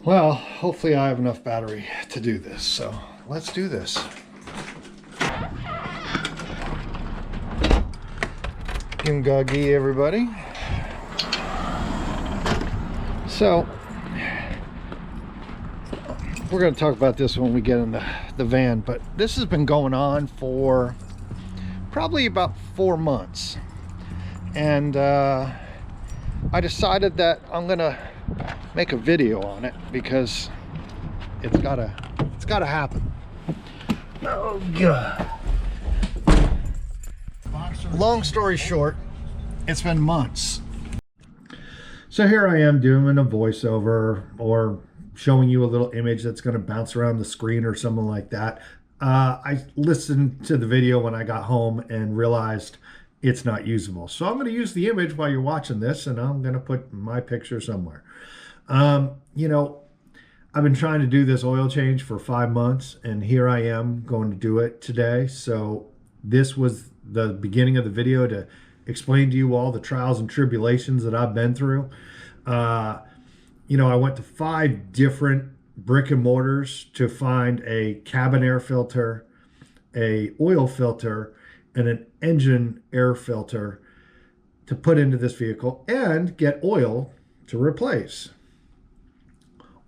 Well, hopefully I have enough battery to do this, so let's do this. Gungagi, everybody. So, we're going to talk about this when we get in the van, but this has been going on for probably about 4 months. And I decided that I'm going to make a video on it because it's gotta happen. Oh god. Long story short, it's been months. So here I am doing a voiceover or showing you a little image that's going to bounce around the screen or something like that. I listened to the video when I got home and realized it's not usable. So I'm going to use the image while you're watching this, and I'm going to put my picture somewhere. You know, I've been trying to do this oil change for 5 months, and here I am going to do it today. So this was the beginning of the video to explain to you all the trials and tribulations that I've been through. You know, I went to 5 different brick and mortars to find a cabin air filter, a oil filter, and an engine air filter to put into this vehicle and get oil to replace.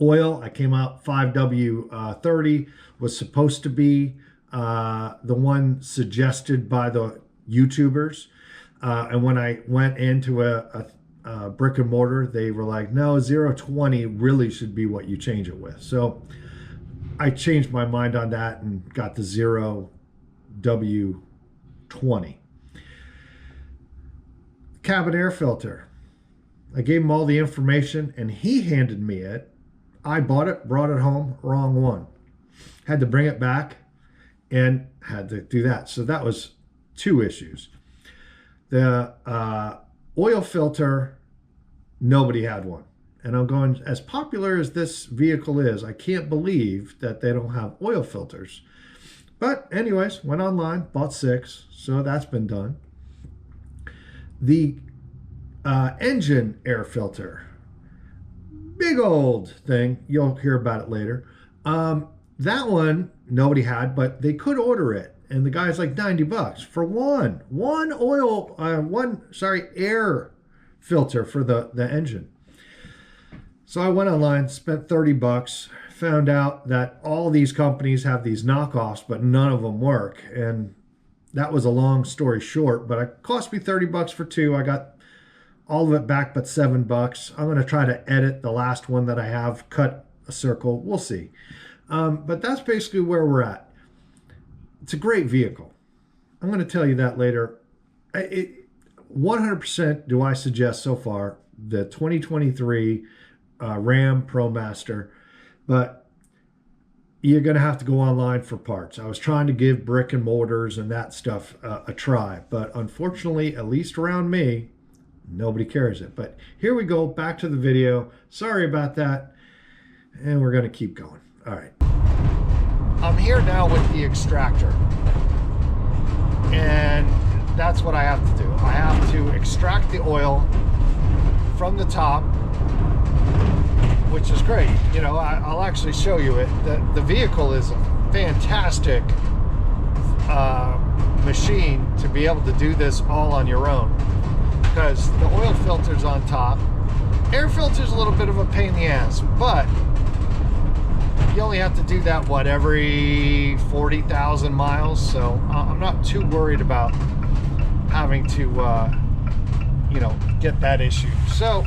Oil, I came out 5W30, was supposed to be the one suggested by the YouTubers. And when I went into a brick and mortar, they were like, no, 020 really should be what you change it with. So I changed my mind on that and got the 0W20. Cabin air filter. I gave him all the information and he handed me it. I bought it, brought it home, wrong one. Had to bring it back and had to do that. So that was 2 issues. The oil filter, nobody had one. And I'm going, as popular as this vehicle is, I can't believe that they don't have oil filters. But anyways, went online, bought 6. So that's been done. The engine air filter. Big old thing. You'll hear about it later. That one nobody had, but they could order it, and the guy's like $90 for one air filter for the engine. So I went online, spent $30, found out that all these companies have these knockoffs, but none of them work, and that was a long story short. But it cost me $30 for 2. I got all of it back but $7. I'm going to try to edit the last one that I have, cut a circle. We'll see. But that's basically where we're at. It's a great vehicle. I'm going to tell you that later. 100% do I suggest so far the 2023 Ram ProMaster, but you're going to have to go online for parts. I was trying to give brick and mortars and that stuff a try, but unfortunately, at least around me, nobody carries it. But here we go, back to the video. Sorry about that. And we're going to keep going. All right. I'm here now with the extractor. And that's what I have to do. I have to extract the oil from the top, which is great. You know, I'll actually show you it. The vehicle is a fantastic machine to be able to do this all on your own, because the oil filter's on top. Air filter's a little bit of a pain in the ass, but you only have to do that, what, every 40,000 miles? So I'm not too worried about having to, you know, get that issue. So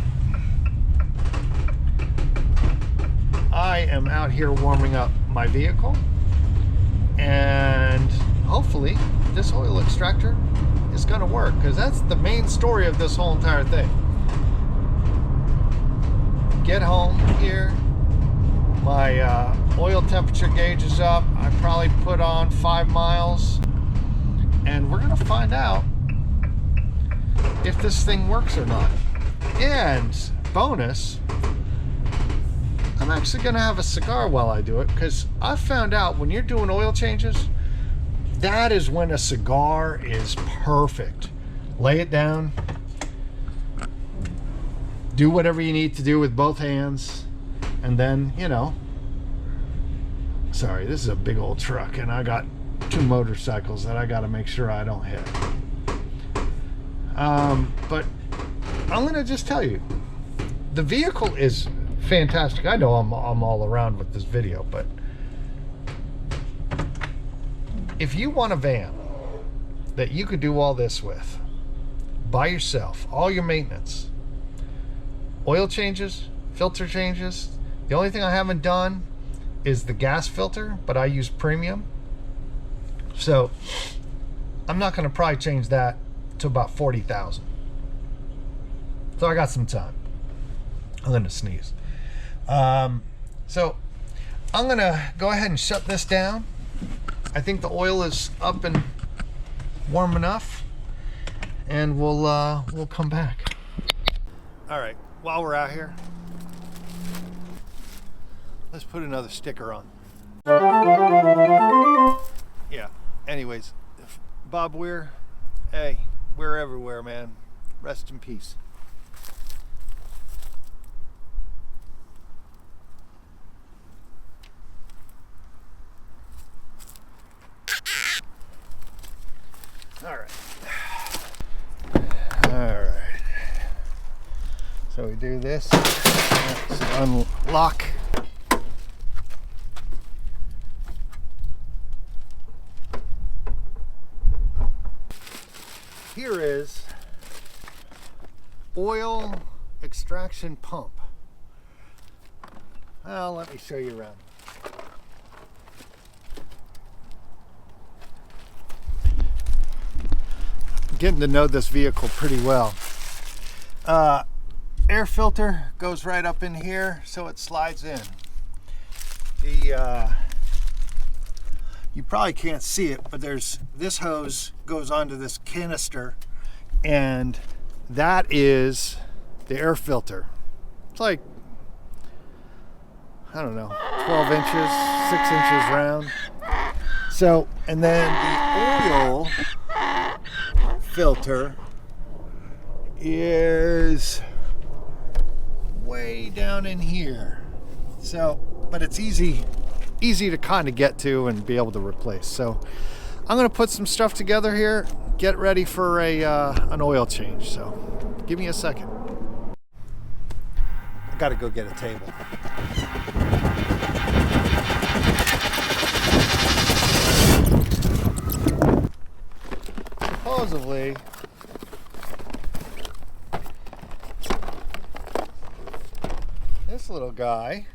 I am out here warming up my vehicle, and hopefully this oil extractor is going to work, because that's the main story of this whole entire thing. Get home here, my oil temperature gauge is up. I probably put on 5 miles, and we're going to find out if this thing works or not. And bonus, I'm actually going to have a cigar while I do it, because I found out when you're doing oil changes, that is when a cigar is perfect. Lay it down. do whatever you need to do with both hands, and then, you know, sorry, this is a big old truck, and I got 2 motorcycles that I got to make sure I don't hit. But I'm going to just tell you, the vehicle is fantastic. I know I'm all around with this video, but if you want a van that you could do all this with by yourself, all your maintenance, oil changes, filter changes, the only thing I haven't done is the gas filter, but I use premium, so I'm not going to probably change that to about 40,000. So I got some time. I'm going to sneeze. So I'm going to go ahead and shut this down. I think the oil is up and warm enough, and we'll come back. All right, while we're out here, let's put another sticker on. Yeah, anyways, Bob Weir, hey, we're everywhere, man. Rest in peace. All right. So we do this. Let's unlock. Here is oil extraction pump. Well, let me show you around. Getting to know this vehicle pretty well. Air filter goes right up in here, so it slides in. You probably can't see it, but there's this hose goes onto this canister, and that is the air filter. It's like, I don't know, 12 inches, 6 inches round. So, and then the oil filter is way down in here. So, but it's easy to kind of get to and be able to replace. So I'm going to put some stuff together here, get ready for an oil change. So give me a second. I got to go get a table. Supposedly, this little guy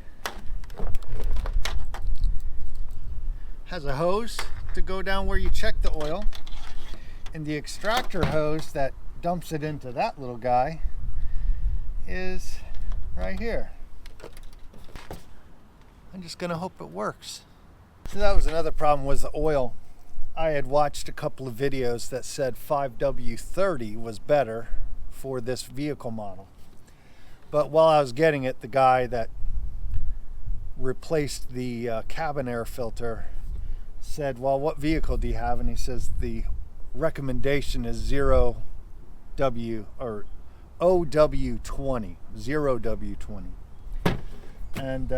has a hose to go down where you check the oil, and the extractor hose that dumps it into that little guy is right here. I'm just gonna hope it works. So that was another problem, was the oil. I had watched a couple of videos that said 5W30 was better for this vehicle model. But while I was getting it, the guy that replaced the cabin air filter said, well, what vehicle do you have? And he says the recommendation is 0W or OW20, 0W20. And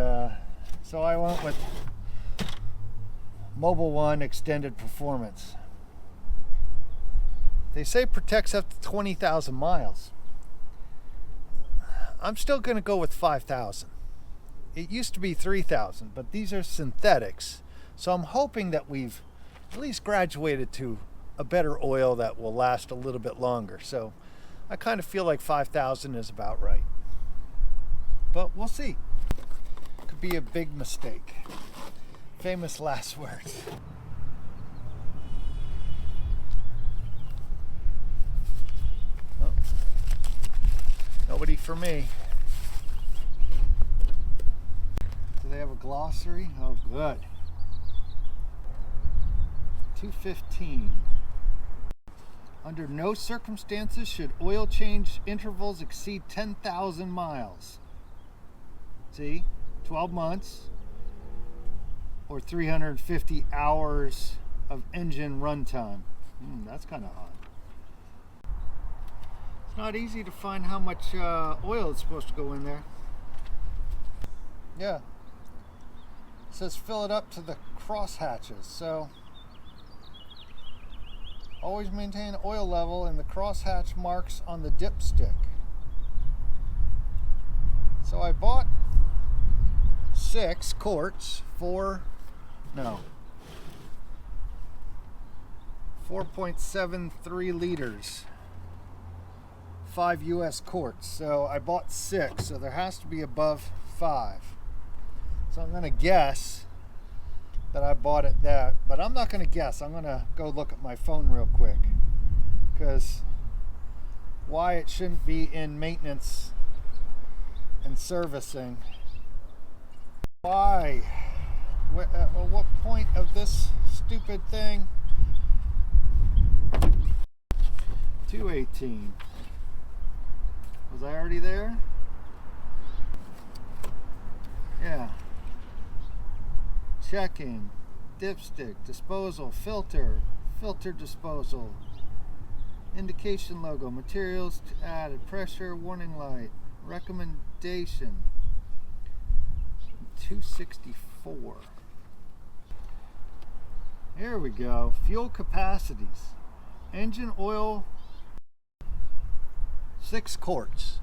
so I went with Mobile One Extended Performance. They say it protects up to 20,000 miles. I'm still going to go with 5,000. It used to be 3,000, but these are synthetics. So I'm hoping that we've at least graduated to a better oil that will last a little bit longer. So I kind of feel like 5,000 is about right. But we'll see. Could be a big mistake. Famous last words. Oh, nobody for me. Do they have a glossary? Oh, good. 215. Under no circumstances should oil change intervals exceed 10,000 miles. See? 12 months. Or 350 hours of engine runtime. That's kind of odd. It's not easy to find how much oil is supposed to go in there. Yeah. It says fill it up to the cross hatches, so always maintain oil level in the crosshatch marks on the dipstick. So I bought 6 quarts for 4.73 liters, 5 US quarts. So I bought 6, so there has to be above 5. So I'm going to guess that I bought it that, but I'm not going to guess. I'm going to go look at my phone real quick, because why it shouldn't be in maintenance and servicing. Why? At what point of this stupid thing? 218. Was I already there? Yeah. Checking, dipstick, disposal, filter disposal, indication logo, materials added, pressure, warning light, recommendation, 264. Here we go. Fuel capacities. Engine oil, 6 quarts.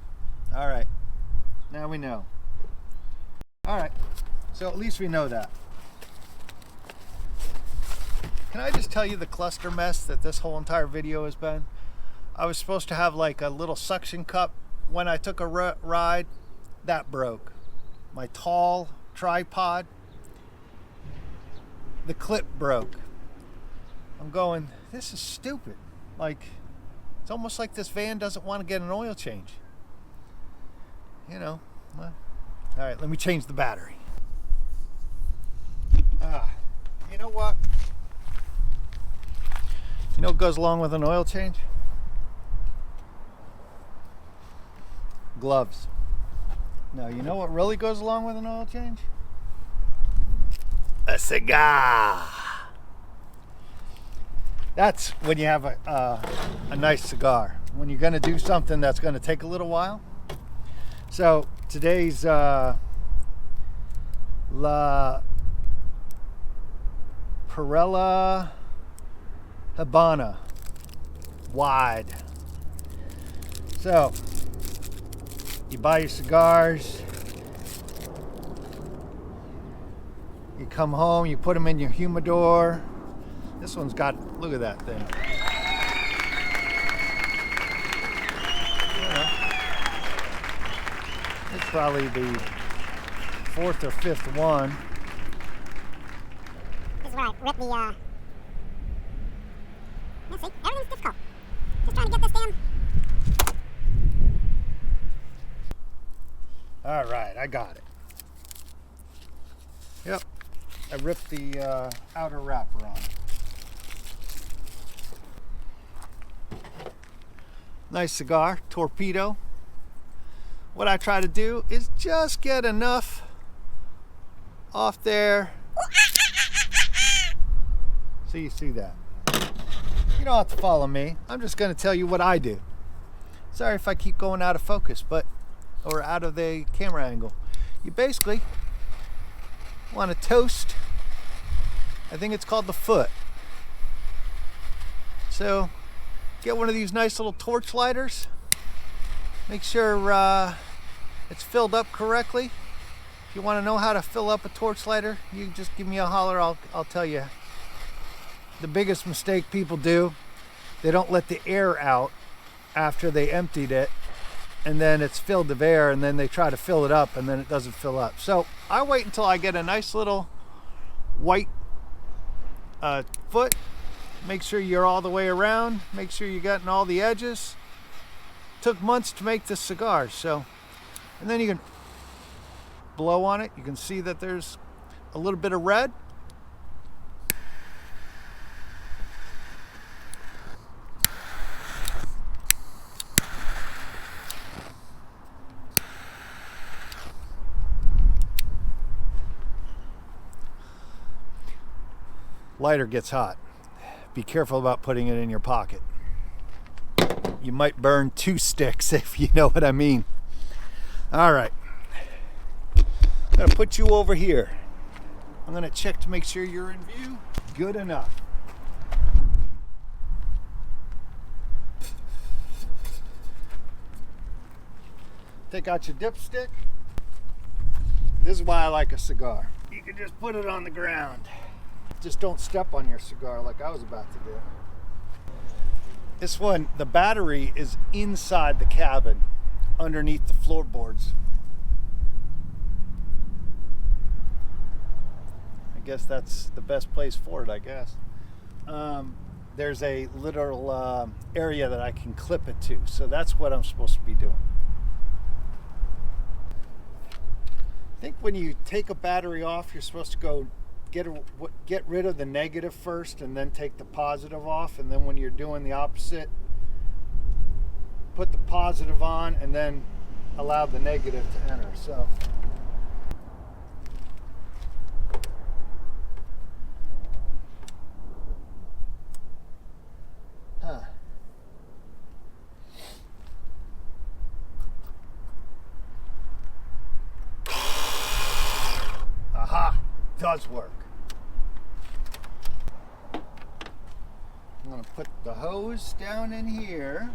All right, now we know. All right, so at least we know that. Can I just tell you the cluster mess that this whole entire video has been? I was supposed to have like a little suction cup. When I took a ride, that broke. My tall tripod, the clip broke. I'm going, this is stupid. Like, it's almost like this van doesn't want to get an oil change. You know, well, all right, let me change the battery. You know what? You know what goes along with an oil change? Gloves. Now, you know what really goes along with an oil change? A cigar. That's when you have a nice cigar. When you're going to do something that's going to take a little while. So today's La Perla Habana wide. So you buy your cigars, you come home, you put them in your humidor. This one's got, look at that thing. It's probably the 4th or 5th one. This is where I rip the, yeah, see, everything's difficult. Just trying to get this damn. All right, I got it. Yep, I ripped the outer wrapper on it. Nice cigar, torpedo. What I try to do is just get enough off there so you see that. You don't have to follow me. I'm just going to tell you what I do. Sorry if I keep going out of focus, or out of the camera angle. You basically want to toast, I think it's called the foot. So get one of these nice little torch lighters. Make sure it's filled up correctly. If you want to know how to fill up a torch lighter, you just give me a holler, I'll tell you. The biggest mistake people do, they don't let the air out after they emptied it, and then it's filled with air, and then they try to fill it up, and then it doesn't fill up. So I wait until I get a nice little white foot. Make sure you're all the way around. Make sure you're getting all the edges. Took months to make this cigar, so, and then you can blow on it. You can see that there's a little bit of red. Lighter gets hot. Be careful about putting it in your pocket. you might burn 2 sticks, if you know what I mean. All right, I'm gonna put you over here. I'm gonna check to make sure you're in view. Good enough. Take out your dipstick. This is why I like a cigar. You can just put it on the ground. Just don't step on your cigar like I was about to do. This one, the battery is inside the cabin, underneath the floorboards. I guess that's the best place for it, I guess. There's a little area that I can clip it to, so that's what I'm supposed to be doing. I think when you take a battery off, you're supposed to go get rid of the negative first and then take the positive off, and then when you're doing the opposite, put the positive on and then allow the negative to enter. So aha, does work. I'm going to put the hose down in here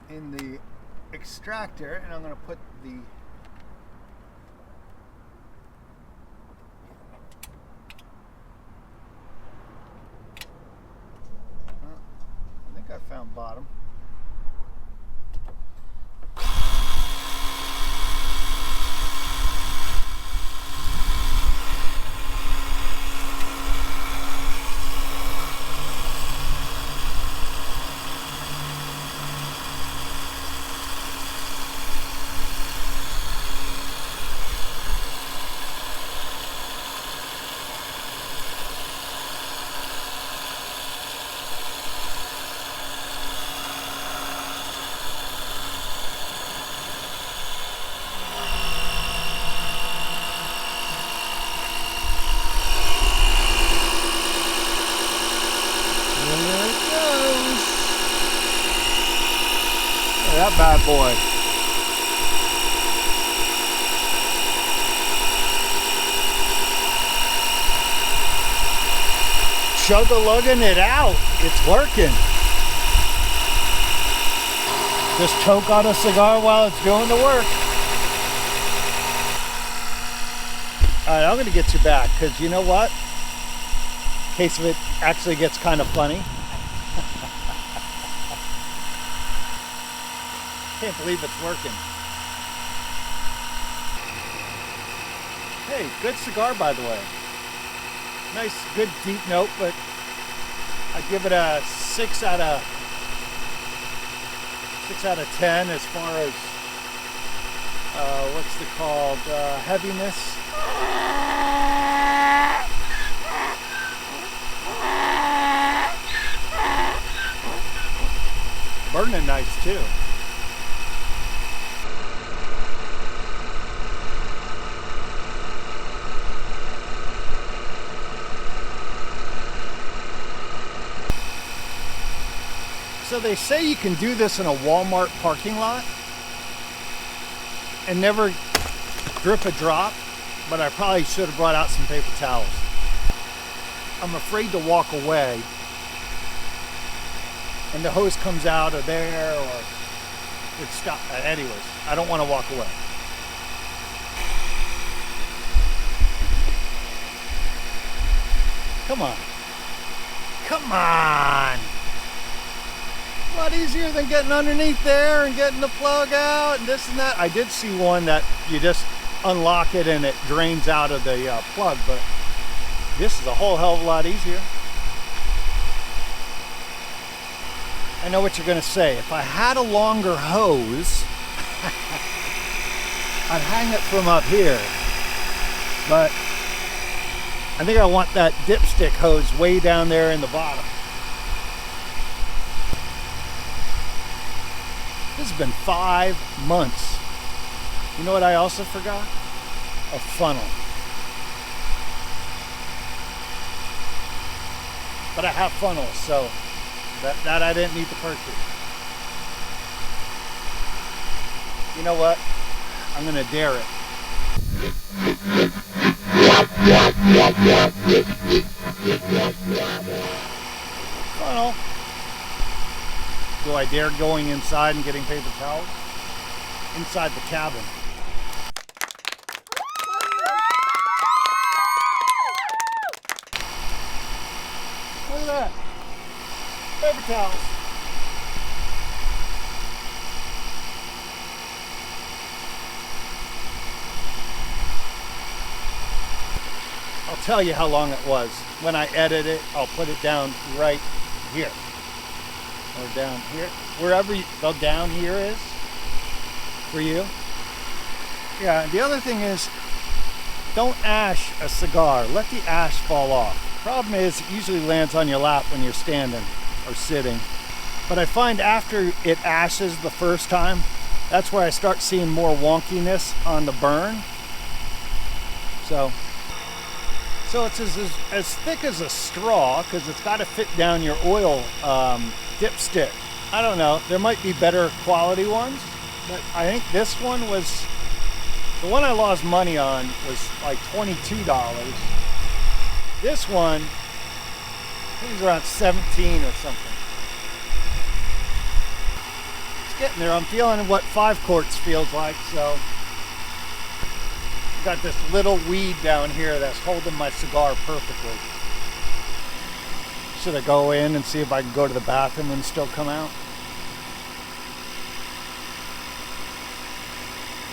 in the extractor, and I'm going to put the I think I found bottom. That bad boy. Chug-a-lugging it out. It's working. Just choke on a cigar while it's doing the work. Alright, I'm going to get you back because you know what? In case of it actually gets kind of funny. Can't believe it's working. Hey, good cigar by the way. Nice, good deep note, but I give it a 6 out of 10 as far as what's it called, heaviness. Burning nice too. So they say you can do this in a Walmart parking lot and never drip a drop, but I probably should have brought out some paper towels. I'm afraid to walk away and the hose comes out of there or it stops. Anyways, I don't want to walk away. Come on. Come on. A lot easier than getting underneath there and getting the plug out and this and that. I did see one that you just unlock it and it drains out of the plug, but this is a whole hell of a lot easier. I know what you're going to say. If I had a longer hose, I'd hang it from up here, but I think I want that dipstick hose way down there in the bottom. This has been 5 months. You know what I also forgot? A funnel. But I have funnels, so That I didn't need to purchase. You know what? I'm gonna dare it. Funnel. Do I dare going inside and getting paper towels? Inside the cabin. Look at that. Paper towels. I'll tell you how long it was. When I edit it, I'll put it down right here. Or down here. Wherever the down here is for you. Yeah, the other thing is, don't ash a cigar. Let the ash fall off. Problem is, it usually lands on your lap when you're standing or sitting. But I find after it ashes the first time, that's where I start seeing more wonkiness on the burn. So it's as thick as a straw, because it's got to fit down your oil dipstick. I don't know, there might be better quality ones, but I think this one was, the one I lost money on was like $22. This one, I think it's around 17 or something. It's getting there. I'm feeling what 5 quarts feels like, so. Got this little weed down here that's holding my cigar perfectly. Should I go in and see if I can go to the bathroom and still come out?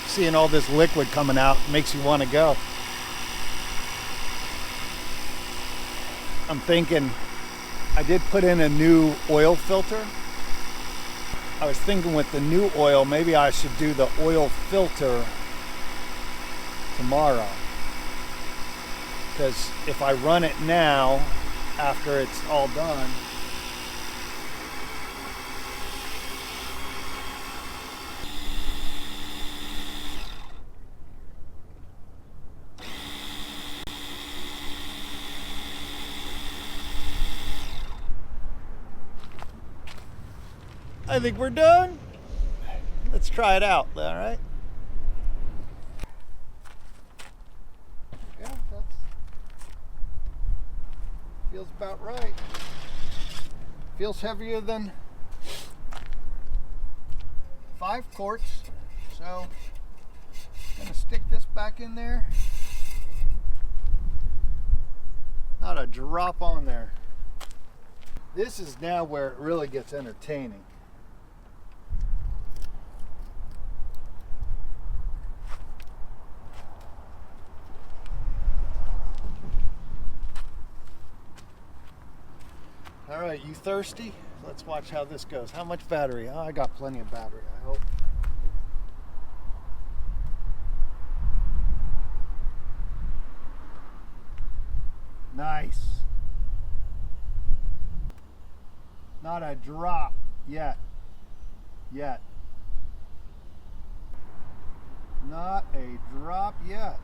Seeing all this liquid coming out makes you want to go. I'm thinking, I did put in a new oil filter. I was thinking with the new oil, maybe I should do the oil filter tomorrow, because if I run it now after it's all done, I think we're done. Let's try it out, all right? Feels about right. Feels heavier than 5 quarts. So I'm gonna stick this back in there. Not a drop on there. This is now where it really gets entertaining. All right, you thirsty? Let's watch how this goes. How much battery? Oh, I got plenty of battery, I hope. Nice. Not a drop yet. Not a drop yet.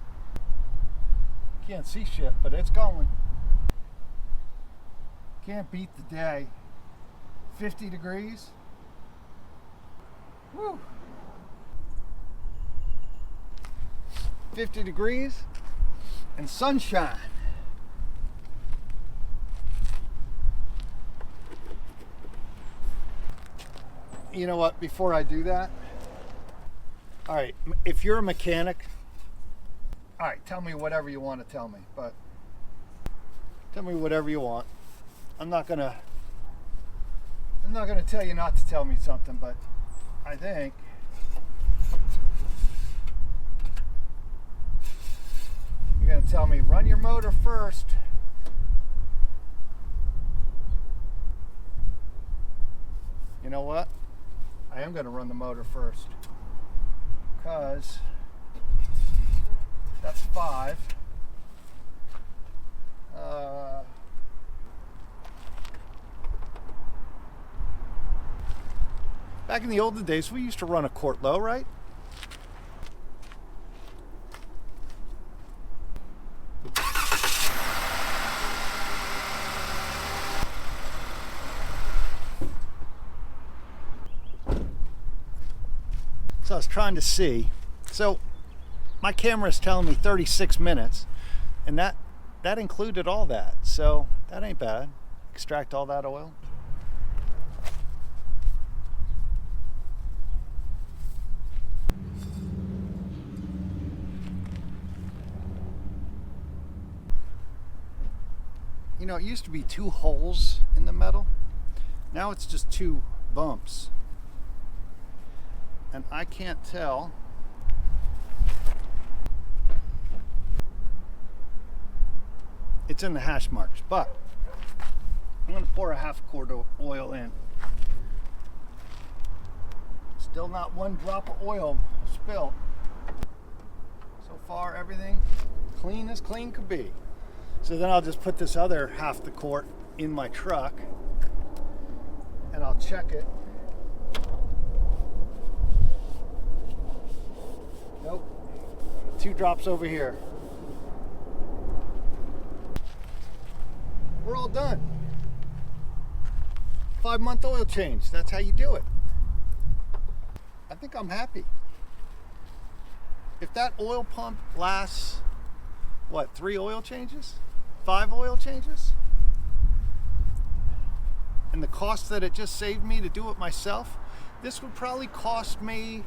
Can't see shit, but it's going. Can't beat the day. 50 degrees. Woo. 50 degrees and sunshine. You know what, before I do that, all right, if you're a mechanic, all right, tell me whatever you want to tell me, but tell me whatever you want. I'm not gonna tell you not to tell me something, but I think you're gonna tell me run your motor first. You know what? I am gonna run the motor first, because that's 5. Back in the olden days, we used to run a quart low, right? So I was trying to see. So my camera is telling me 36 minutes, and that included all that. So that ain't bad. Extract all that oil. You know, it used to be 2 holes in the metal. Now it's just 2 bumps. And I can't tell. It's in the hash marks, but I'm going to pour a half quart of oil in. Still not 1 drop of oil spilled. So far, everything clean as clean could be. So then I'll just put this other half the quart in my truck and I'll check it. Nope. 2 drops over here. We're all done. 5-month oil change. That's how you do it. I think I'm happy. If that oil pump lasts, what, 3 oil changes? 5 oil changes? And the cost that it just saved me to do it myself, this would probably cost me,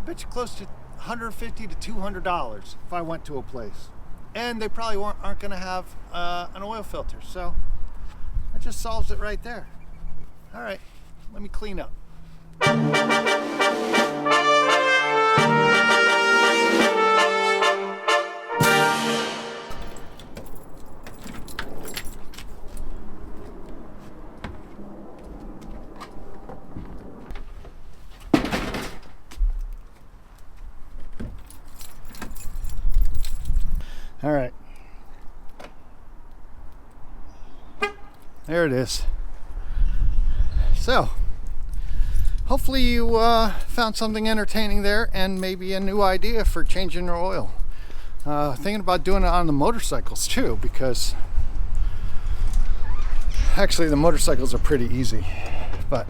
I bet you, close to $150 to $200 if I went to a place. And they probably aren't going to have an oil filter. So that just solves it right there. All right, let me clean up. All right, there it is. So hopefully you found something entertaining there and maybe a new idea for changing your oil. Thinking about doing it on the motorcycles too, because actually the motorcycles are pretty easy. But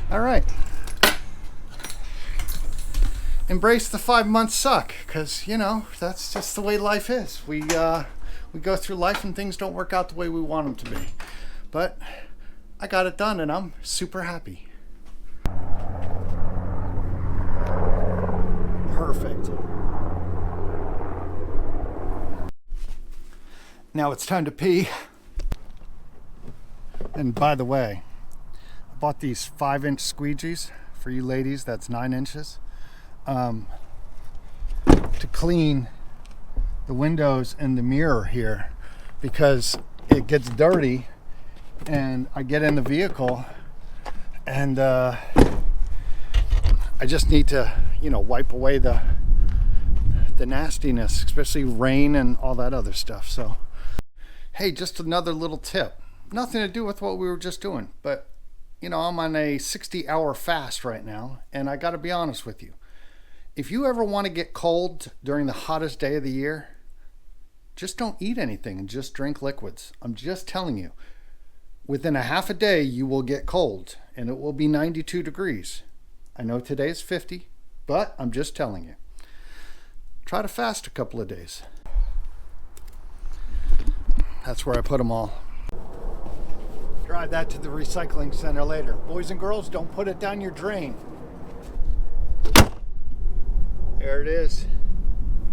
all right, embrace the 5-month suck, because you know that's just the way life is. We go through life and things don't work out the way we want them to be. But I got it done and I'm super happy. Perfect. Now it's time to pee. And by the way, I bought these 5-inch squeegees for you ladies. That's 9 inches. To clean the windows and the mirror here, because it gets dirty and I get in the vehicle and I just need to, you know, wipe away the nastiness, especially rain and all that other stuff. So hey, just another little tip, nothing to do with what we were just doing, but you know, I'm on a 60-hour fast right now, and I got to be honest with you. If you ever want to get cold during the hottest day of the year, just don't eat anything and just drink liquids. I'm just telling you, within a half a day, you will get cold and it will be 92 degrees. I know today's 50, but I'm just telling you. Try to fast a couple of days. That's where I put them all. Drive that to the recycling center later. Boys and girls, don't put it down your drain. There it is.